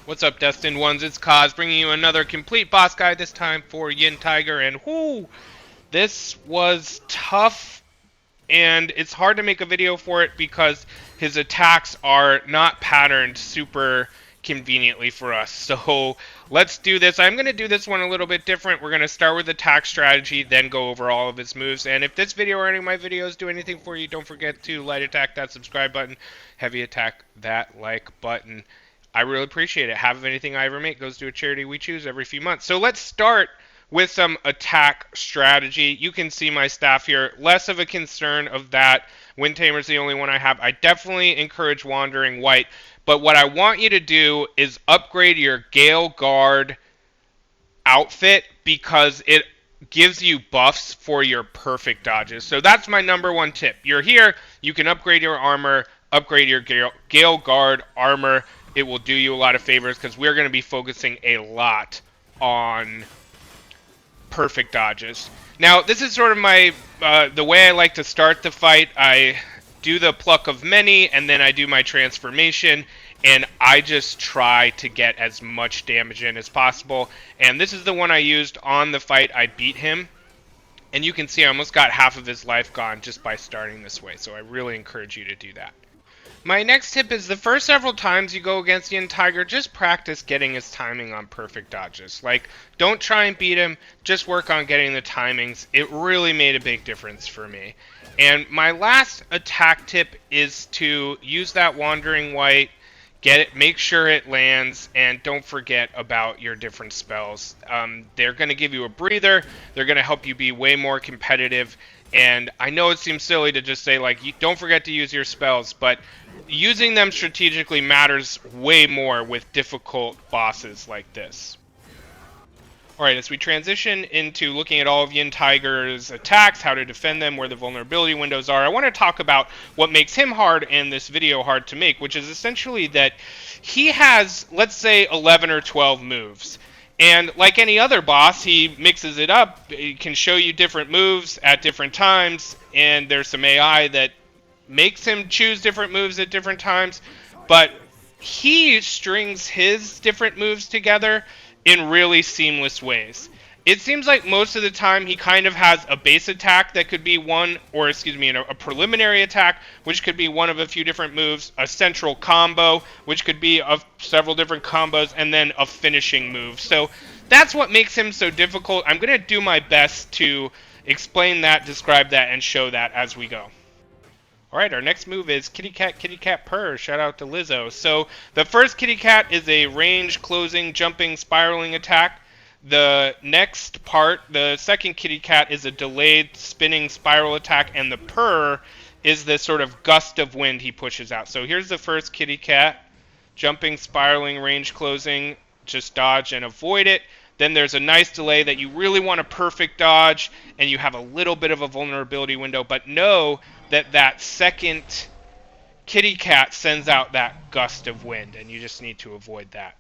What's up, Destined Ones? It's Kaz bringing you another complete boss guide, this time for Yin Tiger. And whoo, this was tough, and it's hard to make a video for it because his attacks are not patterned super conveniently for us. So let's do this. I'm going to do this one a little bit different. We're going to start with attack strategy, then go over all of his moves. And if this video or any of my videos do anything for you, don't forget to light attack that subscribe button, heavy attack that like button. I really appreciate it. Half of anything I ever make goes to a charity we choose every few months. So let's start with some attack strategy. You can see my staff here. Less of a concern of that. Wind Tamer's the only one I have. I definitely encourage Wandering White. But what I want you to do is upgrade your Gale Guard outfit because it gives you buffs for your perfect dodges. So that's my number one tip. You're here, you can upgrade your armor, upgrade your Gale Guard armor. It will do you a lot of favors because we're going to be focusing a lot on perfect dodges. Now, this is sort of my the way I like to start the fight. I do the pluck of many, and then I do my transformation, and I just try to get as much damage in as possible. And this is the one I used on the fight. I beat him, and you can see I almost got half of his life gone just by starting this way. So I really encourage you to do that. My next tip is the first several times you go against Yin Tiger, just practice getting his timing on perfect dodges. Like, don't try and beat him, just work on getting the timings. It really made a big difference for me. And my last attack tip is to use that Wandering White, get it, make sure it lands, and don't forget about your different spells. They're going to give you a breather, they're going to help you be way more competitive. And I know it seems silly to just say, like, don't forget to use your spells, but using them strategically matters way more with difficult bosses like this. Alright, as we transition into looking at all of Yin Tiger's attacks, how to defend them, where the vulnerability windows are, I want to talk about what makes him hard and this video hard to make, which is essentially that he has, let's say, 11 or 12 moves. And like any other boss, he mixes it up. He can show you different moves at different times, and there's some AI that makes him choose different moves at different times, but he strings his different moves together in really seamless ways. It seems like most of the time he kind of has a base attack that could be one, or excuse me, a preliminary attack, which could be one of a few different moves, a central combo, which could be of several different combos, and then a finishing move. So that's what makes him so difficult. I'm going to do my best to explain that, describe that, and show that as we go. Alright, our next move is kitty cat purr. Shout out to Lizzo. So the first kitty cat is a range, closing, jumping, spiraling attack. The next part, the second kitty cat, is a delayed spinning spiral attack, and the purr is the sort of gust of wind he pushes out. So here's the first kitty cat. Jumping, spiraling, range, closing, just dodge and avoid it. Then there's a nice delay that you really want a perfect dodge, and you have a little bit of a vulnerability window, but know that that second kitty cat sends out that gust of wind, and you just need to avoid that.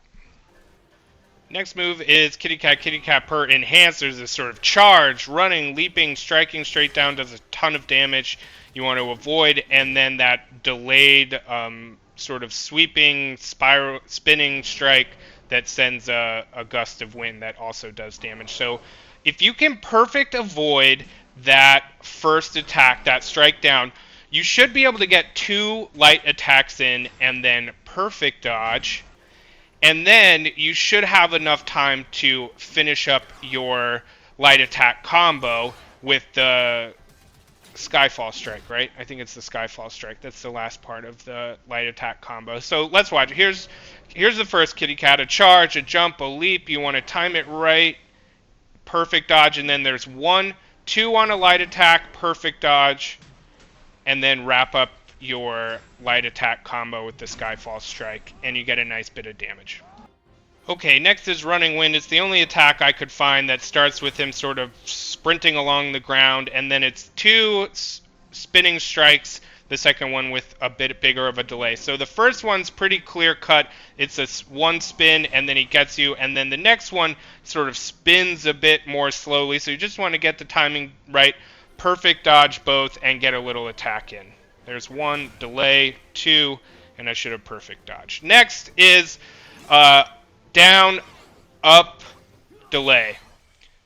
Next move is kitty cat purr enhance. There's this sort of charge, running, leaping, striking straight down, does a ton of damage you want to avoid, and then that delayed sort of sweeping, spiral, spinning strike that sends a gust of wind that also does damage. So if you can perfect avoid that first attack, that strike down, you should be able to get 2 light attacks in and then perfect dodge. And then you should have enough time to finish up your light attack combo with the Skyfall Strike, right? I think it's the Skyfall Strike. That's the last part of the light attack combo. So let's watch. Here's the first kitty cat. A charge, a jump, a leap. You want to time it right. Perfect dodge. And then there's 1, 2 on a light attack. Perfect dodge. And then wrap up your light attack combo with the Skyfall Strike. And you get a nice bit of damage. Okay, next is Running Wind. It's the only attack I could find that starts with him sort of sprinting along the ground, and then it's 2 spinning strikes, the second one with a bit bigger of a delay. So the first one's pretty clear cut. It's a 1 spin, and then he gets you, and then the next one sort of spins a bit more slowly, so you just want to get the timing right, perfect dodge both, and get a little attack in. There's 1, delay, 2, and I should have perfect dodge. Next is down, up, delay.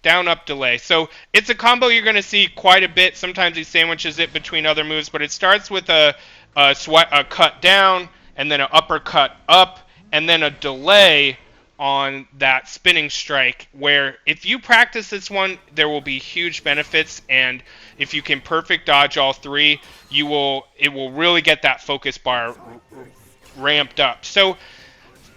Down, up, delay. So it's a combo you're going to see quite a bit. Sometimes he sandwiches it between other moves, but it starts with a cut down, and then an uppercut up, and then a delay on that spinning strike, where if you practice this one, there will be huge benefits, and if you can perfect dodge all three, it will really get that focus bar ramped up. So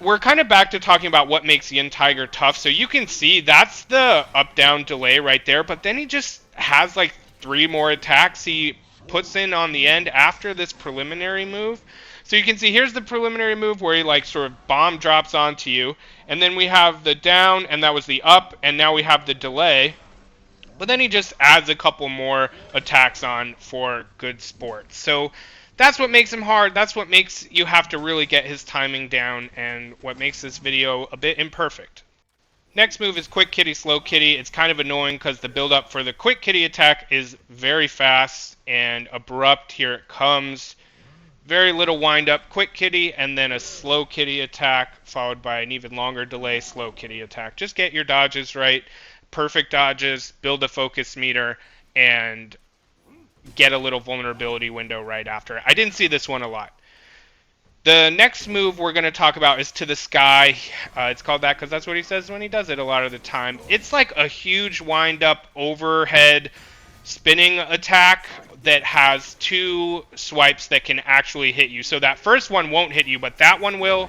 we're kind of back to talking about what makes Yin Tiger tough. So you can see that's the up-down delay right there, but then he just has like 3 more attacks he puts in on the end after this preliminary move. So you can see here's the preliminary move where he like sort of bomb drops onto you, and then we have the down, and that was the up, and now we have the delay. But then he just adds a couple more attacks on for good sport. So that's what makes him hard. That's what makes you have to really get his timing down, and what makes this video a bit imperfect. Next move is Quick Kitty, Slow Kitty. It's kind of annoying because the build-up for the Quick Kitty attack is very fast and abrupt. Here it comes. Very little wind-up, Quick Kitty, and then a Slow Kitty attack, followed by an even longer delay, Slow Kitty attack. Just get your dodges right. Perfect dodges, build a focus meter, and get a little vulnerability window right after. I didn't see this one a lot. The next move we're going to talk about is To the Sky. It's called that because that's what he says when he does it a lot of the time. It's like a huge wind-up overhead spinning attack that has 2 swipes that can actually hit you. So that first one won't hit you, but that one will,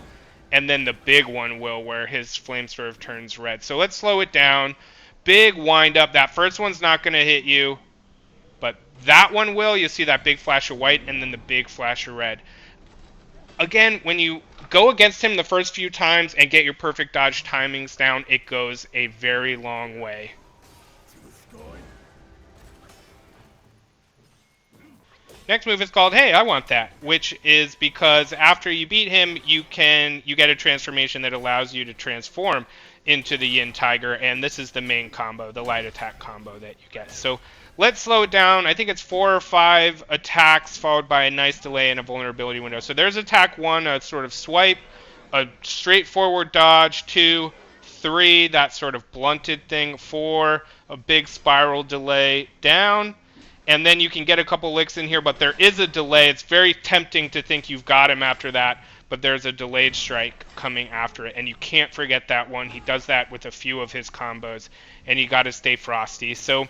and then the big one will, where his flame swerve turns red. So let's slow it down. Big wind-up. That first one's not going to hit you, but that one will. You'll see that big flash of white and then the big flash of red. Again, when you go against him the first few times and get your perfect dodge timings down, it goes a very long way. Next move is called Hey, I Want That, which is because after you beat him, you get a transformation that allows you to transform into the Yin Tiger, and this is the main combo, the light attack combo that you get. So let's slow it down. I think it's 4 or 5 attacks followed by a nice delay and a vulnerability window. So there's attack 1, a sort of swipe, a straightforward dodge, 2, 3, that sort of blunted thing, 4, a big spiral delay down. And then you can get a couple licks in here, but there is a delay. It's very tempting to think you've got him after that, but there's a delayed strike coming after it, and you can't forget that one. He does that with a few of his combos, and you got to stay frosty. So,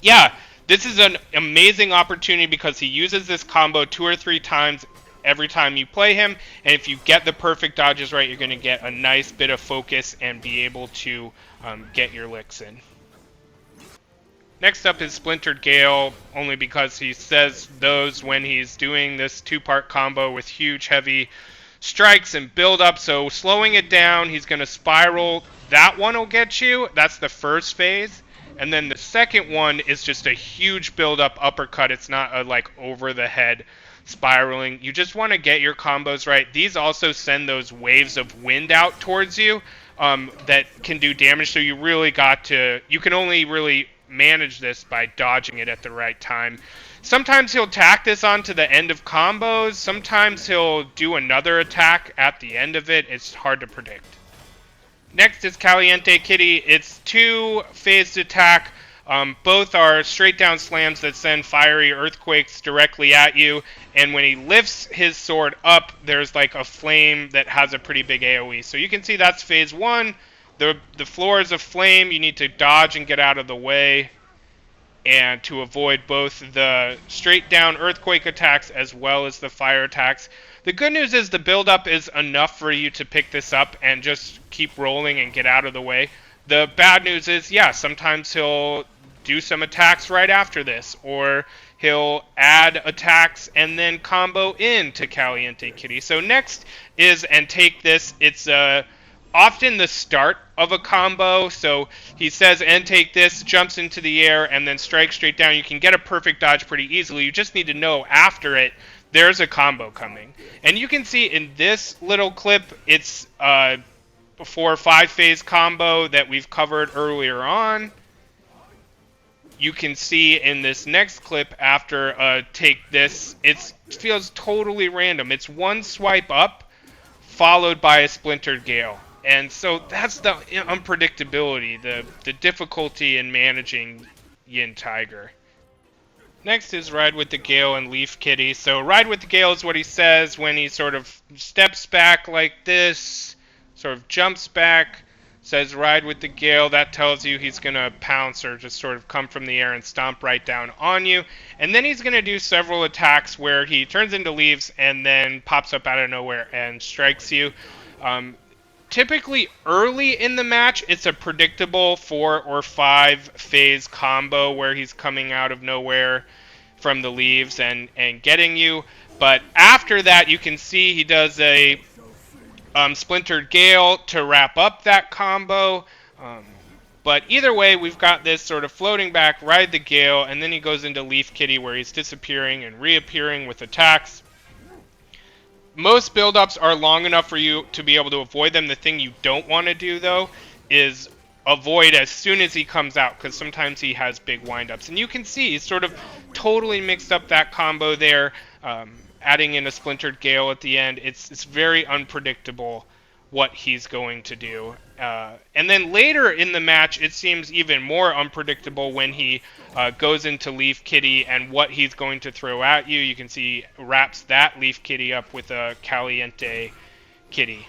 yeah, this is an amazing opportunity because he uses this combo 2 or 3 times every time you play him, and if you get the perfect dodges right, you're going to get a nice bit of focus and be able to get your licks in. Next up is Splintered Gale, only because he says those when he's doing this 2-part combo with huge heavy strikes and build up. So slowing it down, he's going to spiral. That one will get you. That's the first phase. And then the second one is just a huge build up uppercut. It's not a like over the head spiraling. You just want to get your combos right. These also send those waves of wind out towards you that can do damage. So you really got to, you can only really manage this by dodging it at the right time. Sometimes he'll tack this onto the end of combos. Sometimes he'll do another attack at the end of it. It's hard to predict. Next is Caliente Kitty. It's 2-phased attack. Both are straight down slams that send fiery earthquakes directly at you. And when he lifts his sword up, there's like a flame that has a pretty big AoE. So you can see that's phase 1. The floor is a flame. You need to dodge and get out of the way, and to avoid both the straight down earthquake attacks as well as the fire attacks. The good news is the build-up is enough for you to pick this up and just keep rolling and get out of the way. The bad news is, yeah, sometimes he'll do some attacks right after this, or he'll add attacks and then combo into Caliente Kitty. So next is And Take This. It's often the start of a combo. So he says, and take this, jumps into the air, and then strikes straight down. You can get a perfect dodge pretty easily. You just need to know after it, there's a combo coming. And you can see in this little clip, it's a 4 or 5 phase combo that we've covered earlier on. You can see in this next clip after Take This, it feels totally random. It's one swipe up followed by a Splintered Gale. And so that's the unpredictability, the difficulty in managing Yin Tiger. Next is Ride with the Gale and Leaf Kitty. So Ride with the Gale is what he says when he sort of steps back like this, sort of jumps back, says Ride with the Gale. That tells you he's going to pounce or just sort of come from the air and stomp right down on you. And then he's going to do several attacks where he turns into leaves and then pops up out of nowhere and strikes you. Typically early in the match, it's a predictable 4 or 5 phase combo where he's coming out of nowhere from the leaves and getting you. But after that, you can see he does a Splintered Gale to wrap up that combo. But either way, we've got this sort of floating back, Ride the Gale, and then he goes into Leaf Kitty where he's disappearing and reappearing with attacks. Most build-ups are long enough for you to be able to avoid them. The thing you don't want to do, though, is avoid as soon as he comes out, because sometimes he has big wind-ups. And you can see he's sort of totally mixed up that combo there, adding in a Splintered Gale at the end. It's very unpredictable what he's going to do. And then later in the match, it seems even more unpredictable when he goes into Leaf Kitty and what he's going to throw at you. You can see he wraps that Leaf Kitty up with a Caliente Kitty.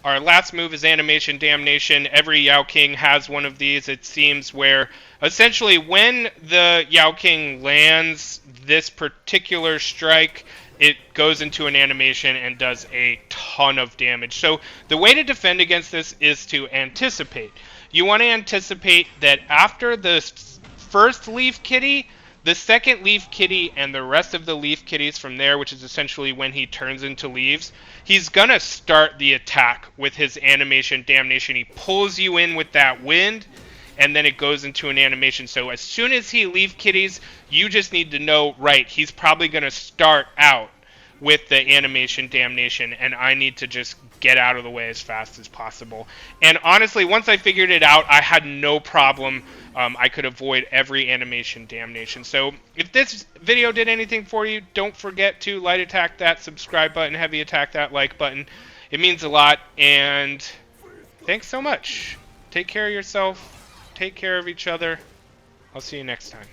Our last move is Animation Damnation. Every Yao King has one of these, it seems, where essentially when the Yao King lands this particular strike, it goes into an animation and does a ton of damage. So the way to defend against this is to anticipate. You want to anticipate that after the first Leaf Kitty, the second Leaf Kitty and the rest of the Leaf Kitties from there, which is essentially when he turns into leaves, he's going to start the attack with his Animation Damnation. He pulls you in with that wind, and then it goes into an animation. So as soon as he Leaf Kitties, you just need to know, right, he's probably going to start out with the Animation Damnation, and I need to just get out of the way as fast as possible. And honestly, once I figured it out, I had no problem. I could avoid every Animation Damnation. So if this video did anything for you, don't forget to light attack that subscribe button, heavy attack that like button. It means a lot, and thanks so much. Take care of yourself. Take care of each other. I'll see you next time.